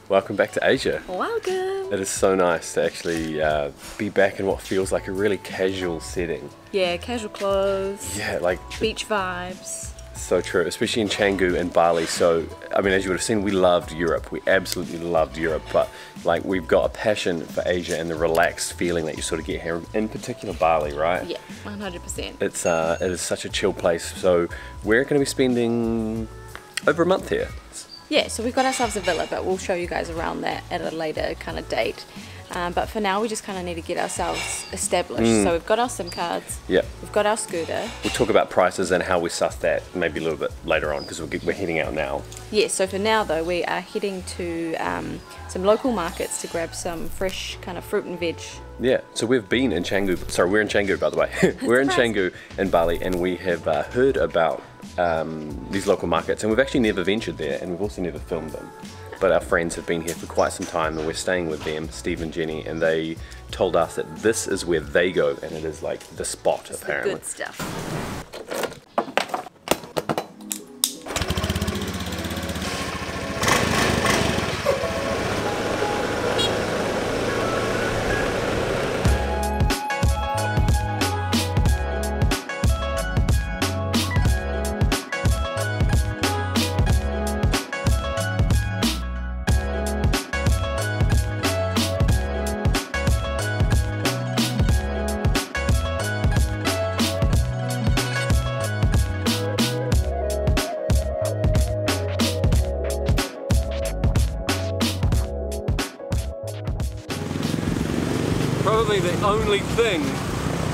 Welcome back to Asia. Welcome. It is so nice to actually be back in what feels like a really casual setting. Yeah, casual clothes. Yeah, like beach vibes. So true, especially in Canggu and Bali. So, I mean, as you would have seen, we loved Europe. We absolutely loved Europe, but like we've got a passion for Asia and the relaxed feeling that you sort of get here, in particular Bali, right? Yeah, 100%. It is such a chill place. So we're going to be spending over a month here. Yeah, so we've got ourselves a villa, but we'll show you guys around that at a later kind of date. But for now, we just kind of need to get ourselves established. So we've got our SIM cards. Yeah. We've got our scooter. We'll talk about prices and how we suss that maybe a little bit later on because we're heading out now. Yeah, so for now though, we are heading to some local markets to grab some fresh kind of fruit and veg. Yeah, so we've been in Canggu, sorry, we're in Canggu by the way. We're in Canggu and Bali, and we have heard about these local markets, and we've actually never ventured there, and we've also never filmed them. But our friends have been here for quite some time, and we're staying with them, Steve and Jenny, and they told us that this is where they go, and it is like the spot, it's apparently. The good stuff. Probably the only thing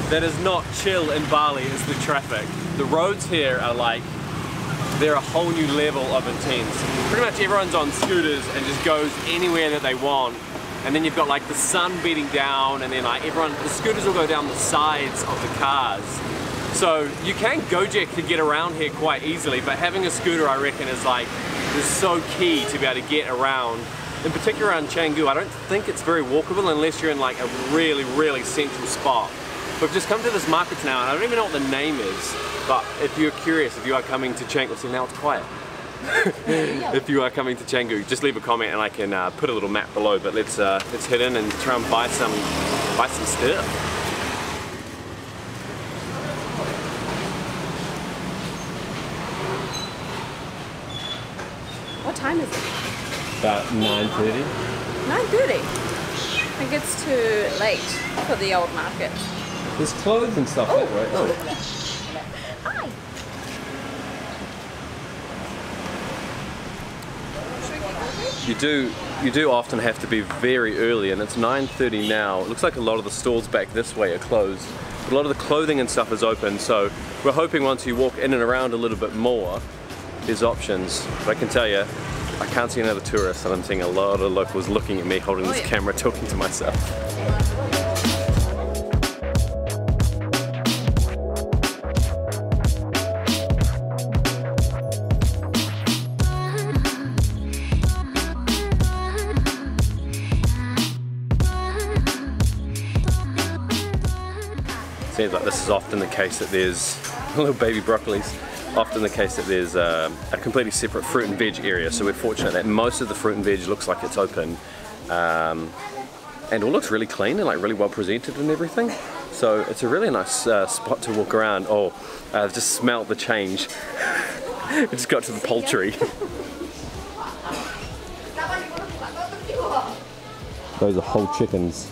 that is not chill in Bali is the traffic. The roads here are like, they're a whole new level of intense. Pretty much everyone's on scooters and just goes anywhere that they want. And then you've got like the sun beating down, and then like the scooters will go down the sides of the cars. So you can Gojek to get around here quite easily, but having a scooter, I reckon, is so key to be able to get around. In particular around Canggu, I don't think it's very walkable unless you're in like a really, really central spot. We've just come to this market now, and I don't even know what the name is, but if you're curious, if you are coming to Canggu, see now it's quiet. If you are coming to Canggu, just leave a comment and I can put a little map below, but let's head in and try and buy some stuff. What time is it? About 9:30. 9:30? I think it's too late for the old market. There's clothes and stuff that way. Oh. Hi. You do often have to be very early, and it's 9:30 now. It looks like a lot of the stalls back this way are closed. But a lot of the clothing and stuff is open, so we're hoping once you walk in and around a little bit more, there's options. But I can tell you, I can't see another tourist, and I'm seeing a lot of locals looking at me holding this camera, talking to myself. Seems like this is often the case that there's little baby broccolis. Often the case that there's a completely separate fruit and veg area, so we're fortunate that most of the fruit and veg looks like it's open, and all looks really clean and like really well presented and everything. So it's a really nice spot to walk around. Oh, I've just smelled the change. We just got to the poultry. Those are whole chickens.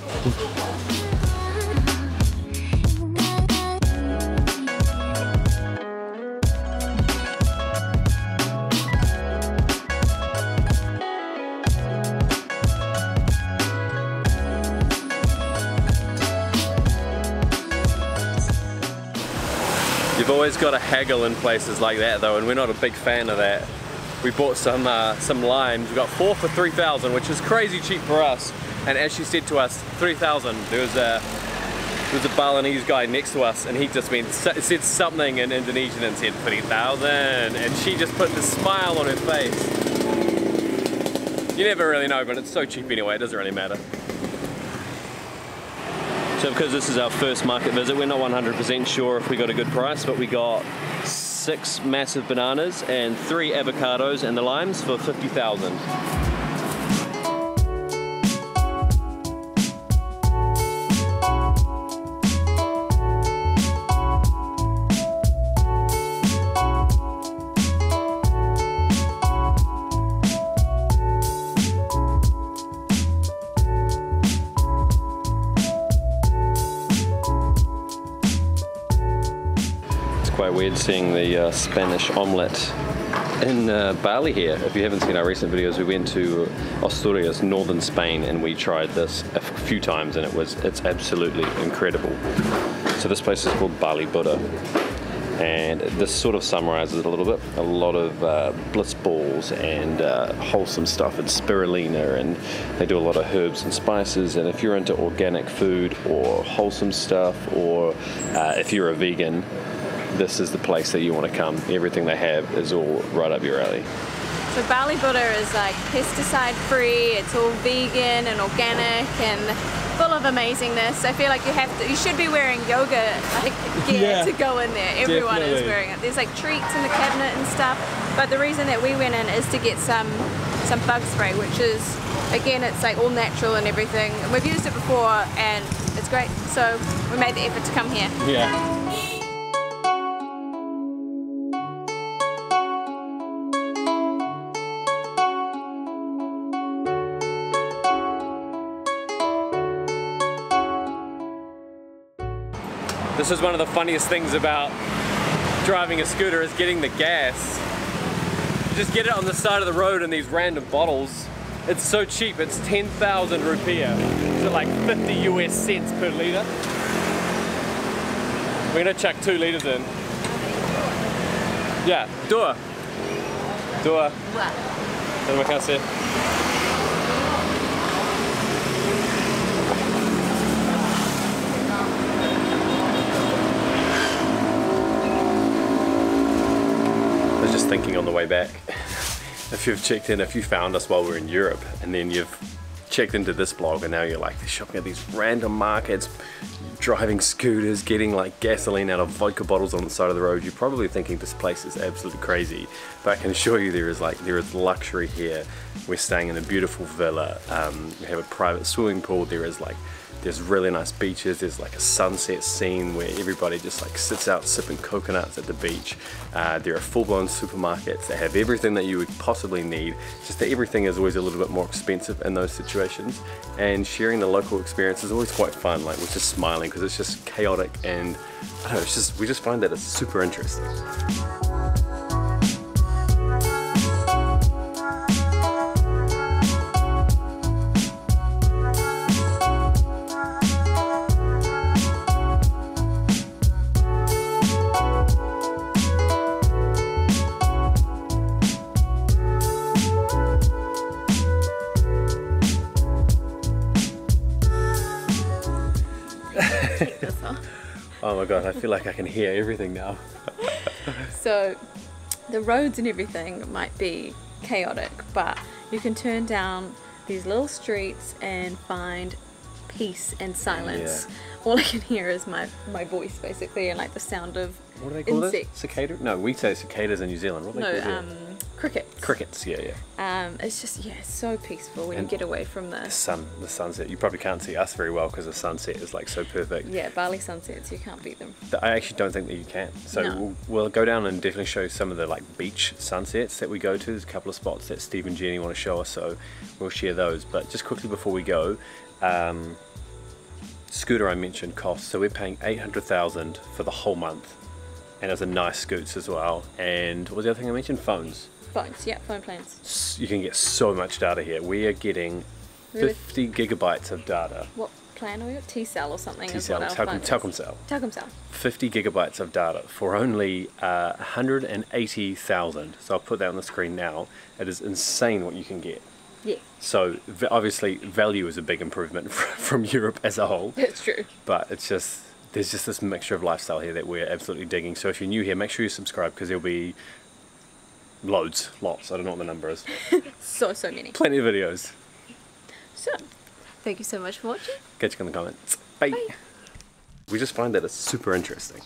You've always got to haggle in places like that though, and we're not a big fan of that. We bought some limes. We got 4 for 3,000, which is crazy cheap for us. And as she said to us, 3,000. There was a Balinese guy next to us, and he just said something in Indonesian and said 3,000, and she just put this smile on her face. You never really know, but it's so cheap anyway, it doesn't really matter. So because this is our first market visit, we're not 100% sure if we got a good price, but we got 6 massive bananas and 3 avocados and the limes for 50,000. quite weird seeing the Spanish omelette in Bali here. If you haven't seen our recent videos, we went to Asturias, northern Spain, and we tried this a few times, and it's absolutely incredible. So this place is called Bali Buddha, and this sort of summarizes it a little bit. A lot of bliss balls and wholesome stuff and spirulina, and they do a lot of herbs and spices. And if you're into organic food or wholesome stuff, or if you're a vegan, this is the place that you want to come. Everything they have is all right up your alley. So Bali Buddha is like pesticide free, it's all vegan and organic and full of amazingness. I feel like you should be wearing yoga like gear to go in there. Everyone is wearing it. There's like treats in the cabinet and stuff, but the reason that we went in is to get some bug spray, which is, again, it's like all natural and everything. And we've used it before and it's great, so we made the effort to come here. Yeah. This is one of the funniest things about driving a scooter, is getting the gas. You just get it on the side of the road in these random bottles. It's so cheap, it's 10,000 rupiah. So like 50 US cents per litre. We're gonna chuck 2 litres in. Yeah, dua. Dua. Terima kasih. I was just thinking on the way back, if you found us while we're in Europe, and then you've checked into this blog, and now you're like shopping at these random markets, driving scooters, getting like gasoline out of vodka bottles on the side of the road, you're probably thinking this place is absolutely crazy. But I can assure you there is luxury here. We're staying in a beautiful villa. We have a private swimming pool. There's really nice beaches. There's like a sunset scene where everybody just like sits out sipping coconuts at the beach. There are full-blown supermarkets that have everything that you would possibly need. Just that everything is always a little bit more expensive in those situations. And sharing the local experience is always quite fun. Like, we're just smiling because it's just chaotic, and I don't know, we just find that it's super interesting. Oh my god, I feel like I can hear everything now. So the roads and everything might be chaotic, but you can turn down these little streets and find peace and silence. Yeah. All I can hear is my voice basically, and like the sound of what do they call insects. It? Cicada? No, we say cicadas in New Zealand. What are they called? Crickets. Crickets, yeah. It's just, yeah, so peaceful when you get away from the sunset. You probably can't see us very well because the sunset is like so perfect. Yeah, Bali sunsets, you can't beat them. I actually don't think that you can. So we'll go down and definitely show some of the like beach sunsets that we go to. There's a couple of spots that Steve and Jenny want to show us, so we'll share those. But just quickly before we go, scooter I mentioned costs, so we're paying 800,000 for the whole month, and it's a nice scoots as well. And what was the other thing I mentioned? Phones, yeah, phone plans. You can get so much data here. We are getting 50 gigabytes of data. What plan are we got? T-Cell or something? T-Cell, Telkomsel. 50 gigabytes of data for only 180,000. So I'll put that on the screen now. It is insane what you can get. Yeah. So obviously value is a big improvement from Europe as a whole. That's true. But it's just, there's just this mixture of lifestyle here that we're absolutely digging. So if you're new here, make sure you subscribe, because there'll be lots. I don't know what the number is. so many. Plenty of videos. So, thank you so much for watching. Catch you in the comments. Bye. Bye. We just find that it's super interesting.